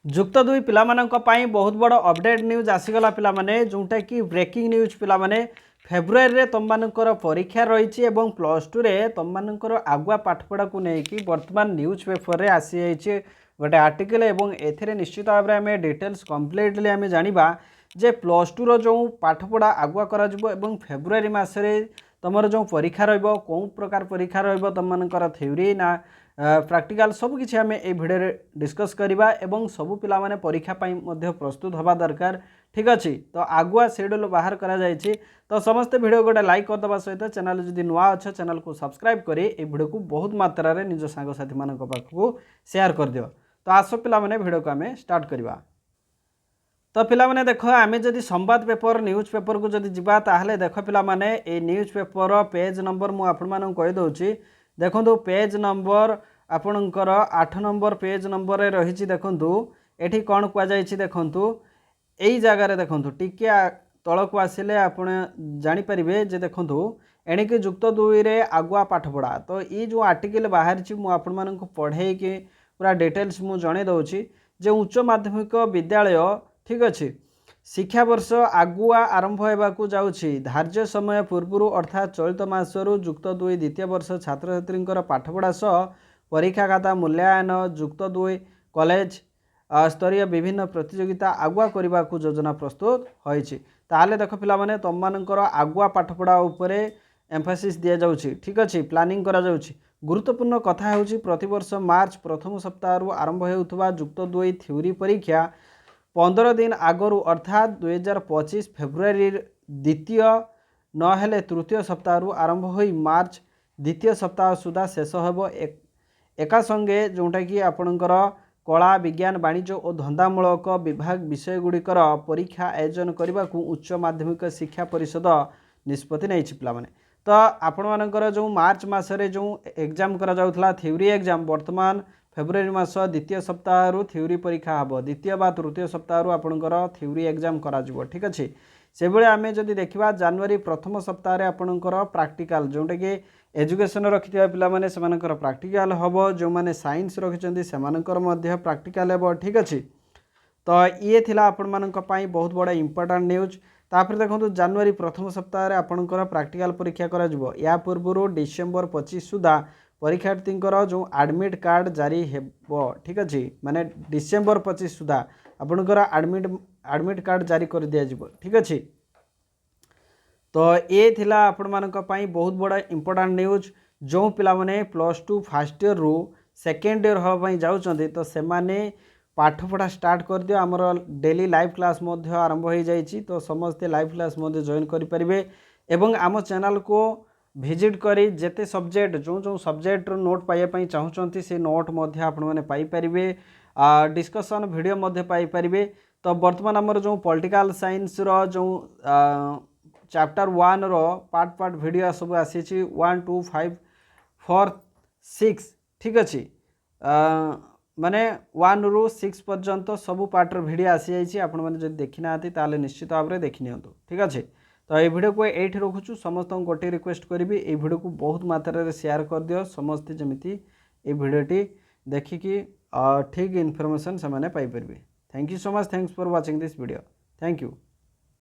जुक्त दुई पाई बहुत बड़ अपडेट न्यूज आसीगला पिलामाने जोटा कि ब्रेकिंग न्यूज पिलामाने फेब्रुआरी रे तुम मानकर परीक्षा रही प्लस टू रे तुम मानकर आगुआ पाठपढ़ा को लेकिन वर्तमान न्यूज पेपर रे आसी जाइए गोटे आर्टिकल एवं एथिरे निश्चित भाव में आम डिटेल्स कम्प्लीटली आम जाना जे प्लस टू रो जो पाठपढ़ा आगुआ करा फेब्रुआरी मसरे तुम जो परीक्षा रौ प्रकार परीक्षा तुम मानकर थ्योरी ना प्रैक्टिकल सब किसी आम ये भिडियो डिस्कस करवा एवं सबू पिला माने परीक्षा पाई मध्य प्रस्तुत हवा दरकार ठीक अच्छे तो आगुआ शेड्यूल बाहर करा जायछि तो समस्त भिडियो गोटे लाइक करदे सहित चैनल जदि नुआ अच्छे चैनल को सब्सक्राइब करी ए भिडियो को बहुत मात्रा रे निज सांगसाथी मान पाखक शेयर कर दियो। तो आस पिला माने भिडियो को आम स्टार्ट करवा। तो पिला माने देख आम जदि संवाद पेपर न्यूज पेपर को जदि जीवा ताहले देख पिला माने ए न्यूज पेपर पेज नंबर मु आपण मानक कहि दउछि देखो पेज नंबर आपणकर 8 नंबर पेज नंबर रही देखु ये कौन कहुई देखु यही जगार देखु टिके तल को आसिले आपण जानीपारे जे देखु एणिके जुक्त दुई रे आगुआ पाठपढ़ा तो ये जो आर्टिकल बाहरी मुझे पढ़े कि पूरा डिटेल्स मुझे जन दूसरी जे उच्च माध्यमिक विद्यालय ठीक अच्छे शिक्षा वर्ष आगुआ आरंभ होगा जाऊँगी धार्य समय पूर्व अर्थात चलित मासरू जुक्त दुई द्वितीय वर्ष छात्र छात्री पाठपढ़ा सह परीक्षा खाता मूल्यांकन जुक्त दुई कॉलेज स्तरीय विभिन्न प्रतियोगिता आगुआ करने को योजना प्रस्तुत होती ताले देख पिला माने तुम मानकर आगुआ पाठपढ़ा उपरे एम्फासिस दिया जाउछि ठीक अच्छे प्लानिंग करा जाउछि। गुरुत्वपूर्ण कथा होउछि प्रतिवर्ष मार्च प्रथम सप्ताह आरंभ होउथबा जुक्त दुई थ्योरी परीक्षा 15 दिन आगरू अर्थात 2025 फेब्रुआरी द्वितीय नहेले तृतीय सप्ताह आरंभ हो मार्च द्वितीय सप्ताह सुधा शेष होब एका संगे जोटा कि आपणकर कला विज्ञान वाणिज्य और धंदामूलक विभाग विषय गुड़िकर परीक्षा आयोजन करने को उच्च माध्यमिक शिक्षा परिषद निष्पत्ति नहीं पिला माने। तो आपण मानकर जो मार्च मसरे जो एग्जाम करा जाउथला थ्योरी एग्जाम वर्तमान फेब्रुआरी मास द्वितीय सप्ताह थ्योरी परीक्षा हम द्वितीय बा तृतीय सप्ताह आपणकर थ्योरी एग्जाम करा ठीक अच्छे से भाई आम जदि देखा जनवरी प्रथम सप्ताह आपणकर प्रैक्टिकल जोटा कि एजुकेशन रखिथिबा पिला माने सेमानकर प्रैक्टिकल हम जो माने साइंस रखिछन्ति सेमानकर मध्य प्रैक्टिकल हम ठीक अच्छे। तो ये थिला आपण मानक पई बहुत बड़ा इंपोर्टेंट न्यूज तापर देखो जनवरी प्रथम सप्ताह आपणकर प्रैक्टिकल परीक्षा करा जिवो या पूर्व डिसेम्बर 25 सुधा परीक्षार्थी जो एडमिट कार्ड जारी हेबो ठीक अच्छे माने डिसेम्बर 25 सुधा आपणकर एडमिट कार्ड जारी कर दिया जिवो ठीक अच्छे। तो ये थिला आपण मानक पई बहुत बड़ा इंपोर्टेंट न्यूज जो पिला माने प्लस टू फर्स्ट ईयर रु सेकेंड ईयर होगा जाऊँच तो से पाठपढ़ा स्टार्ट कर दियो आमर डेली लाइव क्लास आरंभ हो जाइए तो समस्ते लाइव क्लास जॉइन करें एवं आम चैनल को विजिट करी जेते सब्जेक्ट जो जो सब्जेक्ट नोट पाइबापी चाहूँगी से note Piper discussion video Piper. तो बर्तमान आमर जो पॉलिटिकल साइंस रो जो चैप्टर 1 रो पार्ट वीडियो सब आसी 1 2 5 4 6 ठीक अच्छे माने 1 रू 6 पर्यंत सबू पार्टर वीडियो आसी जाइए आपण मैंने जब देखी ना ताले निश्चित भाव में देखी नियंतु ठीक अच्छे। तो ये वीडियो को ये रखुचु समस्त गोटे रिक्वेस्ट करी ये वीडियो को बहुत मात्रा शेयर कर दियो समस्ते जमीती ये वीडियोटी देखिकी ठीक इनफॉरमेशन से Piper. Thank you so much thanks for watching this video thank you.